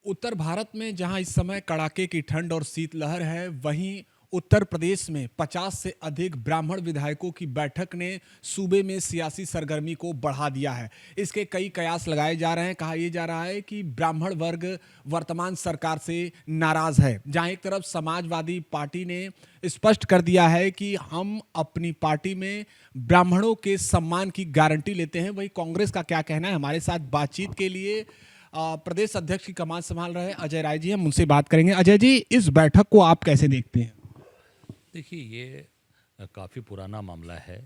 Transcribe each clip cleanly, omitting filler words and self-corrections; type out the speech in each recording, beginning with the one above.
उत्तर भारत में जहां इस समय कड़ाके की ठंड और शीतलहर है, वहीं उत्तर प्रदेश में 50 से अधिक ब्राह्मण विधायकों की बैठक ने सूबे में सियासी सरगर्मी को बढ़ा दिया है। इसके कई कयास लगाए जा रहे हैं। कहा यह जा रहा है कि ब्राह्मण वर्ग वर्तमान सरकार से नाराज है। जहां एक तरफ समाजवादी पार्टी ने स्पष्ट कर दिया है कि हम अपनी पार्टी में ब्राह्मणों के सम्मान की गारंटी लेते हैं, वहीं कांग्रेस का क्या कहना है? हमारे साथ बातचीत के लिए प्रदेश अध्यक्ष की कमान संभाल रहे अजय राय जी, हम उनसे बात करेंगे। अजय जी, इस बैठक को आप कैसे देखते हैं? देखिए, ये काफ़ी पुराना मामला है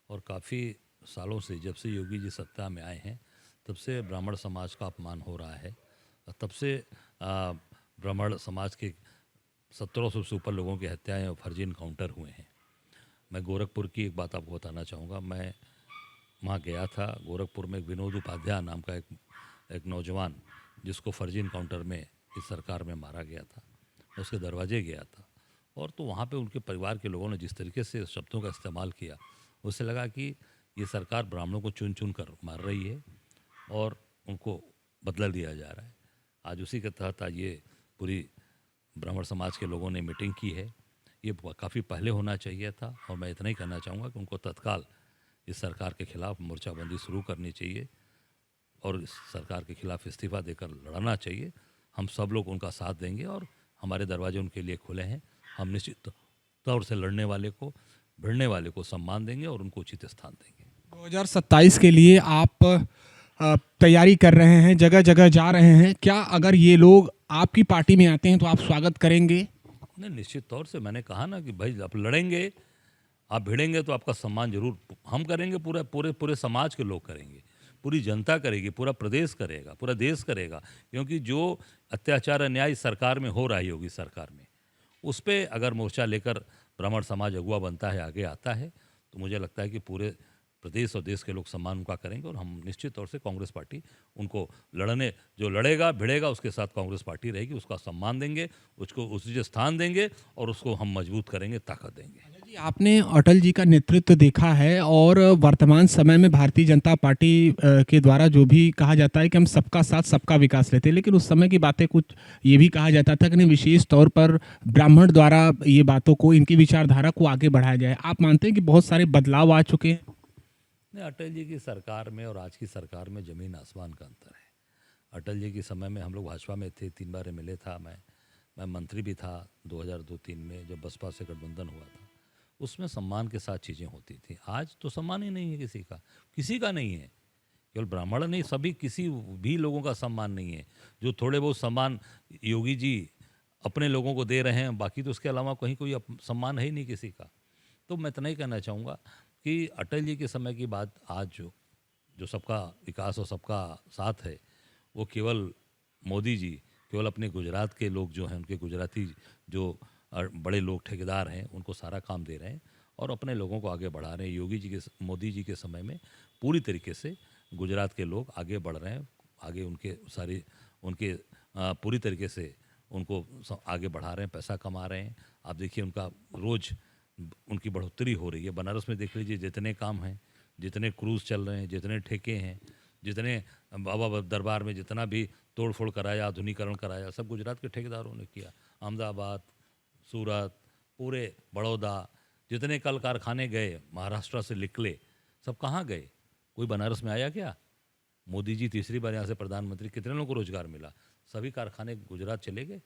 और काफ़ी सालों से, जब से योगी जी सत्ता में आए हैं तब से ब्राह्मण समाज का अपमान हो रहा है। और तब से ब्राह्मण समाज के 1700 से ऊपर लोगों की हत्याएं और फर्जी इनकाउंटर हुए हैं। मैं गोरखपुर की एक बात आपको बताना चाहूँगा। मैं वहाँ गया था। गोरखपुर में एक विनोद उपाध्याय नाम का एक नौजवान, जिसको फर्जी इनकाउंटर में इस सरकार में मारा गया था, मैं उसके दरवाजे गया था। और तो वहाँ पे उनके परिवार के लोगों ने जिस तरीके से शब्दों का इस्तेमाल किया, उससे लगा कि ये सरकार ब्राह्मणों को चुन चुन कर मार रही है और उनको बदला दिया जा रहा है। आज उसी के तहत आज ये पूरी ब्राह्मण समाज के लोगों ने मीटिंग की है। ये काफ़ी पहले होना चाहिए था और मैं इतना ही कहना चाहूँगा कि उनको तत्काल इस सरकार के खिलाफ मोर्चाबंदी शुरू करनी चाहिए और इस सरकार के खिलाफ इस्तीफा देकर लड़ना चाहिए। हम सब लोग उनका साथ देंगे और हमारे दरवाजे उनके लिए खुले हैं। हम निश्चित तौर से लड़ने वाले को, भिड़ने वाले को सम्मान देंगे और उनको उचित स्थान देंगे। 2027 के लिए आप तैयारी कर रहे हैं, जगह जगह जा रहे हैं। क्या अगर ये लोग आपकी पार्टी में आते हैं तो आप स्वागत करेंगे? नहीं, निश्चित तौर से। मैंने कहा ना कि भाई, आप लड़ेंगे, आप भिड़ेंगे तो आपका सम्मान जरूर हम करेंगे। पूरे पूरे पूरे समाज के लोग करेंगे, पूरी जनता करेगी, पूरा प्रदेश करेगा, पूरा देश करेगा। क्योंकि जो अत्याचार अन्याय इस सरकार में हो रहा है, योगी सरकार में, उस पर अगर मोर्चा लेकर ब्राह्मण समाज अगुवा बनता है, आगे आता है, तो मुझे लगता है कि पूरे प्रदेश और देश के लोग सम्मान उनका करेंगे। और हम निश्चित तौर से कांग्रेस पार्टी उनको लड़ने, जो लड़ेगा भिड़ेगा उसके साथ कांग्रेस पार्टी रहेगी, उसका सम्मान देंगे, उसको उचित स्थान देंगे और उसको हम मजबूत करेंगे, ताकत देंगे। जी, आपने अटल जी का नेतृत्व देखा है और वर्तमान समय में भारतीय जनता पार्टी के द्वारा जो भी कहा जाता है कि हम सबका साथ सबका विकास लेते हैं, लेकिन उस समय की बातें कुछ ये भी कहा जाता था कि नहीं, विशेष तौर पर ब्राह्मण द्वारा ये बातों को, इनकी विचारधारा को आगे बढ़ाया जाए। आप मानते हैं कि बहुत सारे बदलाव आ चुके हैं? नहीं, अटल जी की सरकार में और आज की सरकार में ज़मीन आसमान का अंतर है। अटल जी के समय में हम लोग भाजपा में थे, 3 बार एमएलए था मैं मंत्री भी था 2002-3 में, जब बसपा से गठबंधन हुआ था। उसमें सम्मान के साथ चीज़ें होती थी। आज तो सम्मान ही नहीं है किसी का नहीं है। केवल ब्राह्मण नहीं, सभी किसी भी लोगों का सम्मान नहीं है। जो थोड़े बहुत सम्मान योगी जी अपने लोगों को दे रहे हैं, बाकी तो उसके अलावा कहीं कोई सम्मान है ही नहीं किसी का। तो मैं इतना ही कहना चाहूँगा कि अटल जी के समय की बात आज जो सबका विकास और सबका साथ है, वो केवल मोदी जी, केवल अपने गुजरात के लोग जो हैं, उनके गुजराती जो बड़े लोग ठेकेदार हैं, उनको सारा काम दे रहे हैं और अपने लोगों को आगे बढ़ा रहे हैं। मोदी जी के समय में पूरी तरीके से गुजरात के लोग आगे बढ़ रहे हैं। आगे उनके पूरी तरीके से उनको आगे बढ़ा रहे हैं, पैसा कमा रहे हैं। आप देखिए, उनका रोज़ उनकी बढ़ोतरी हो रही है। बनारस में देख लीजिए, जितने काम हैं, जितने क्रूज़ चल रहे हैं, जितने ठेके हैं, जितने बाबा दरबार में जितना भी तोड़ फोड़ कराया, आधुनिकीकरण कराया, सब गुजरात के ठेकेदारों ने किया। अहमदाबाद, सूरत, पूरे बड़ौदा, जितने कल कारखाने गए, महाराष्ट्र से निकले, सब कहाँ गए? कोई बनारस में आया क्या? मोदी जी तीसरी बार यहाँ से प्रधानमंत्री, कितने लोगों को रोजगार मिला? सभी कारखाने गुजरात चले गए,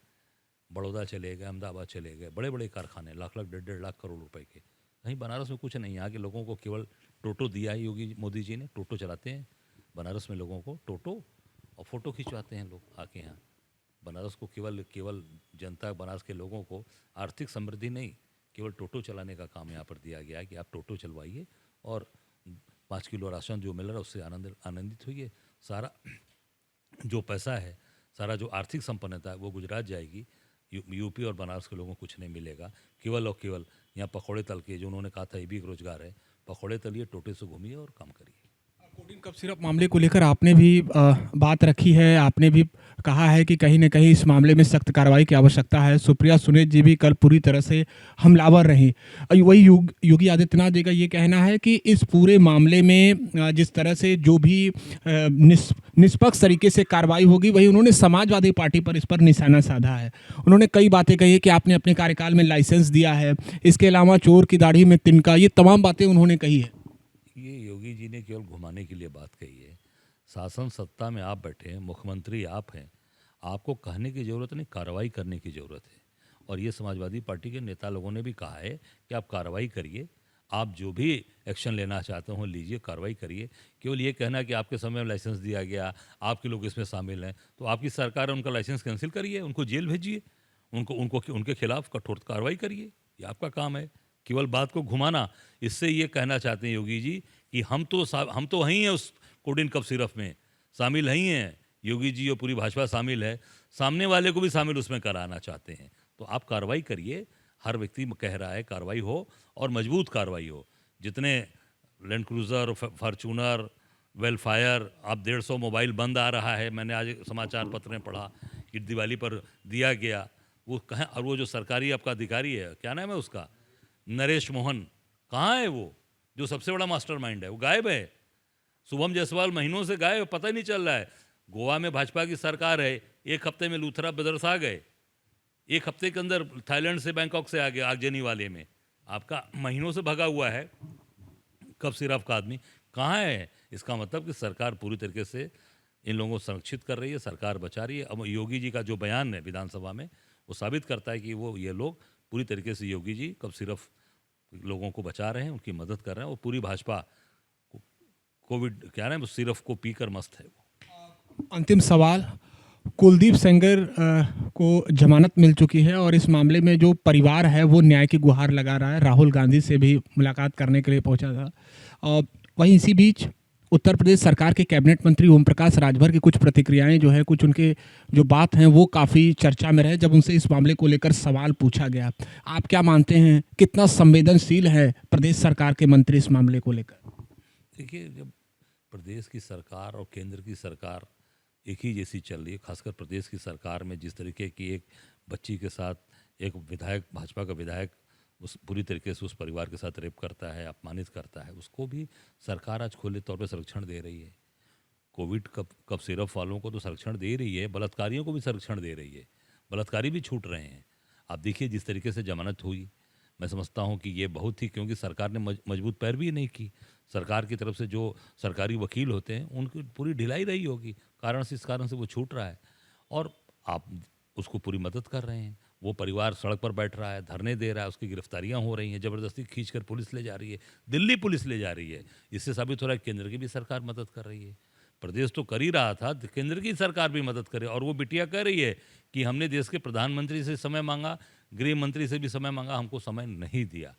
बड़ौदा चले गए, अहमदाबाद चले गए। बड़े बड़े कारखाने, लाख लाख, 1.5 लाख करोड़ रुपए के। कहीं बनारस में कुछ नहीं। यहाँ के लोगों को केवल टोटो दिया है योगी मोदी जी ने। टोटो चलाते हैं बनारस में, लोगों को टोटो, और फ़ोटो खिंचवाते हैं लोग आके यहाँ। बनारस को केवल जनता, बनारस के लोगों को आर्थिक समृद्धि नहीं, केवल टोटो चलाने का काम यहाँ पर दिया गया है कि आप टोटो चलवाइए और 5 किलो राशन जो मिल रहा है उससे आनंदित होइए। सारा जो पैसा है, सारा जो आर्थिक संपन्नता है, वो गुजरात जाएगी। यूपी और बनारस के लोगों को कुछ नहीं मिलेगा। केवल और केवल यहाँ पकौड़े तल के, जो उन्होंने कहा था ये भी एक रोजगार है, पकौड़े तलिए, टोटे से घूमिए और काम करिए। कोडिंग कफ सिरप मामले को लेकर आपने भी बात रखी है, आपने भी कहा है कि कहीं न कहीं इस मामले में सख्त कार्रवाई की आवश्यकता है। सुप्रिया सुले जी भी कल पूरी तरह से हमलावर रहीं। वही योगी आदित्यनाथ जी का ये कहना है कि इस पूरे मामले में जिस तरह से जो भी निष्पक्ष तरीके से कार्रवाई होगी, वही उन्होंने समाजवादी पार्टी पर इस पर निशाना साधा है। उन्होंने कई बातें कही है कि आपने अपने कार्यकाल में लाइसेंस दिया है, इसके अलावा चोर की दाढ़ी में तिनका, ये तमाम बातें उन्होंने कही है। ये योगी जी ने केवल घुमाने के लिए बात कही है। शासन सत्ता में आप बैठे हैं, मुख्यमंत्री आप हैं, आपको कहने की ज़रूरत नहीं, कार्रवाई करने की ज़रूरत है। और ये समाजवादी पार्टी के नेता लोगों ने भी कहा है कि आप कार्रवाई करिए, आप जो भी एक्शन लेना चाहते हो लीजिए, कार्रवाई करिए। केवल ये कहना कि आपके समय में लाइसेंस दिया गया, आपके लोग इसमें शामिल हैं, तो आपकी सरकार है, उनका लाइसेंस कैंसिल करिए, उनको जेल भेजिए, उनको उनको उनके खिलाफ कठोर कार्रवाई करिए। ये आपका काम है। केवल बात को घुमाना, इससे ये कहना चाहते हैं योगी जी कि हम तो वहीं हैं उस कोडिन कप सिरफ में, शामिल नहीं हैं। योगी जी और पूरी भाजपा शामिल है, सामने वाले को भी शामिल उसमें कराना चाहते हैं। तो आप कार्रवाई करिए, हर व्यक्ति कह रहा है कार्रवाई हो और मजबूत कार्रवाई हो। जितने लैंड क्रूज़र, फॉर्चूनर, वेलफायर, अब 150 मोबाइल बंद आ रहा है, मैंने आज समाचार पत्र में पढ़ा कि दिवाली पर दिया गया, वो कहाँ? और वो जो सरकारी आपका अधिकारी है, क्या नाम है उसका, नरेश मोहन, कहाँ है वो जो सबसे बड़ा मास्टरमाइंड है? वो गायब है। शुभम जायसवाल महीनों से गायब, पता ही नहीं चल रहा है। गोवा में भाजपा की सरकार है, एक हफ्ते में लूथरा ब्रदर्स आ गए, एक हफ्ते के अंदर थाईलैंड से, बैंकॉक से आ गए आगजनी वाले में। आपका महीनों से भगा हुआ है कब सिरफ का आदमी, कहाँ है? इसका मतलब कि सरकार पूरी तरीके से इन लोगों को संरक्षित कर रही है, सरकार बचा रही है। अब योगी जी का जो बयान है विधानसभा में, वो साबित करता है कि ये लोग पूरी तरीके से योगी जी कब सिर्फ लोगों को बचा रहे हैं, उनकी मदद कर रहे हैं। और पूरी भाजपा कोविड क्या है, सिर्फ को पीकर मस्त है वो। अंतिम सवाल, कुलदीप सेंगर को जमानत मिल चुकी है और इस मामले में जो परिवार है वो न्याय की गुहार लगा रहा है। राहुल गांधी से भी मुलाकात करने के लिए पहुंचा था। और वहीं इसी बीच उत्तर प्रदेश सरकार के कैबिनेट मंत्री ओम प्रकाश राजभर की कुछ प्रतिक्रियाएं जो है, कुछ उनके जो बात हैं वो काफ़ी चर्चा में रहे जब उनसे इस मामले को लेकर सवाल पूछा गया। आप क्या मानते हैं, कितना संवेदनशील है प्रदेश सरकार के मंत्री इस मामले को लेकर? देखिए, जब प्रदेश की सरकार और केंद्र की सरकार एक ही जैसी चल रही है, खासकर प्रदेश की सरकार में जिस तरीके की एक बच्ची के साथ एक विधायक, भाजपा का विधायक उस पूरी तरीके से उस परिवार के साथ रेप करता है, अपमानित करता है, उसको भी सरकार आज खुले तौर पे संरक्षण दे रही है। कोविड कब सिरफ वालों को तो संरक्षण दे रही है, बलात्कारियों को भी संरक्षण दे रही है, बलात्कारी भी छूट रहे हैं। आप देखिए जिस तरीके से जमानत हुई, मैं समझता हूँ कि ये बहुत ही, क्योंकि सरकार ने मजबूत पैरवी नहीं की। सरकार की तरफ से जो सरकारी वकील होते हैं उनकी पूरी ढिलाई रही होगी, इस कारण से वो छूट रहा है और आप उसको पूरी मदद कर रहे हैं। वो परिवार सड़क पर बैठ रहा है, धरने दे रहा है, उसकी गिरफ्तारियां हो रही हैं, ज़बरदस्ती खींचकर पुलिस ले जा रही है, दिल्ली पुलिस ले जा रही है। इससे साबित हो रहा है केंद्र की भी सरकार मदद कर रही है। प्रदेश तो कर ही रहा था, केंद्र की सरकार भी मदद करे। और वो बिटिया कह रही है कि हमने देश के प्रधानमंत्री से समय मांगा, गृह मंत्री से भी समय मांगा, हमको समय नहीं दिया।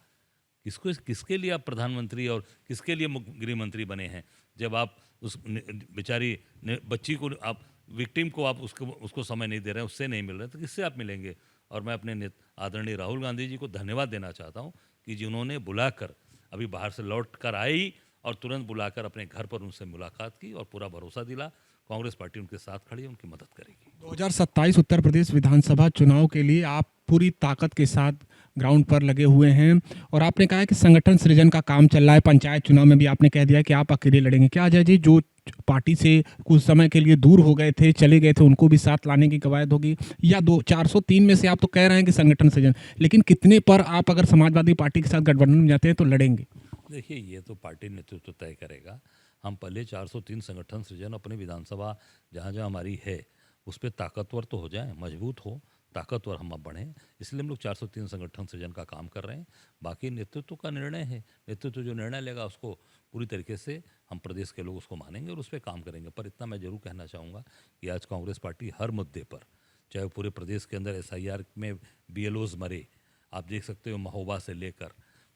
किसके लिए आप प्रधानमंत्री और किसके लिए गृह मंत्री बने हैं, जब आप उस बेचारी बच्ची को, आप विक्टिम को आप उसको समय नहीं दे रहे हैं, उससे नहीं मिल रहे, तो किससे आप मिलेंगे? और मैं अपने आदरणीय राहुल गांधी जी को धन्यवाद देना चाहता हूं कि जिन्होंने बुलाकर, अभी बाहर से लौट कर आई और तुरंत बुलाकर अपने घर पर उनसे मुलाकात की और पूरा भरोसा दिला कांग्रेस पार्टी उनके साथ खड़ी है, उनकी मदद करेगी। 2027 उत्तर प्रदेश विधानसभा चुनाव के लिए आप पूरी ताकत के साथ ग्राउंड पर लगे हुए हैं और आपने कहा है कि संगठन सृजन का काम चल रहा है। पंचायत चुनाव में भी आपने कह दिया कि आप अकेले लड़ेंगे। क्या अजय जी, जो पार्टी से कुछ समय के लिए दूर हो गए थे, चले गए थे, उनको भी साथ लाने की कवायद होगी? या 403 में से आप तो कह रहे हैं कि संगठन सृजन, लेकिन कितने पर आप अगर समाजवादी पार्टी के साथ गठबंधन में जाते हैं तो लड़ेंगे? देखिए, ये तो पार्टी नेतृत्व तय करेगा। हम पहले 403 संगठन सृजन अपनी विधानसभा जहाँ जहाँ हमारी है उस पर ताकतवर तो हो जाए, मजबूत हो, ताकतवर हम अब बढ़ें, इसलिए हम लोग 403 संगठन सृजन का काम कर रहे हैं। बाकी नेतृत्व का निर्णय है, नेतृत्व जो निर्णय लेगा उसको पूरी तरीके से हम प्रदेश के लोग उसको मानेंगे और उस पर काम करेंगे। पर इतना मैं जरूर कहना चाहूँगा कि आज कांग्रेस पार्टी हर मुद्दे पर, चाहे वो पूरे प्रदेश के अंदर SIR में BLOs मरे, आप देख सकते हो, महोबा से लेकर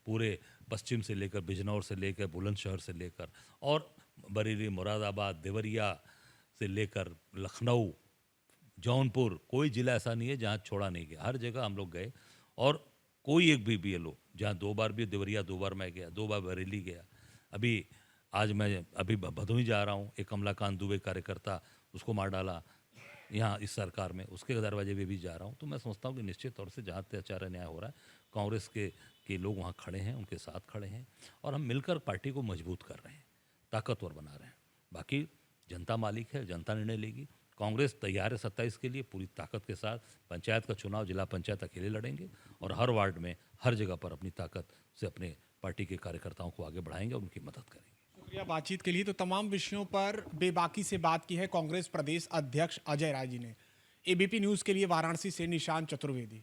पूरे पश्चिम से लेकर बिजनौर से लेकर बुलंदशहर से लेकर और बरेली, मुरादाबाद, देवरिया से लेकर लखनऊ, जौनपुर, कोई ज़िला ऐसा नहीं है जहाँ छोड़ा नहीं गया। हर जगह हम लोग गए और कोई एक भी BLO, जहाँ 2 बार भी देवरिया, 2 बार मैं गया, 2 बार बरेली गया। आज मैं भदोही जा रहा हूँ, एक कमलाकांत दुबे कार्यकर्ता, उसको मार डाला, यहाँ इस सरकार में, उसके दरवाजे पे भी जा रहा हूँ। तो मैं समझता हूँ कि निश्चित तौर से जहाँ अत्याचार अन्याय हो रहा है, कांग्रेस के लोग वहाँ खड़े हैं, उनके साथ खड़े हैं और हम मिलकर पार्टी को मजबूत कर रहे हैं, ताकतवर बना रहे हैं। बाकी जनता मालिक है, जनता निर्णय लेगी। कांग्रेस तैयार है 27 के लिए पूरी ताकत के साथ। पंचायत का चुनाव जिला पंचायत अकेले लड़ेंगे और हर वार्ड में, हर जगह पर अपनी ताकत से अपने पार्टी के कार्यकर्ताओं को आगे बढ़ाएंगे और उनकी मदद करेंगे। शुक्रिया बातचीत के लिए। तो तमाम विषयों पर बेबाकी से बात की है कांग्रेस प्रदेश अध्यक्ष अजय राय जी ने। एबीपी न्यूज के लिए वाराणसी से निशांत चतुर्वेदी।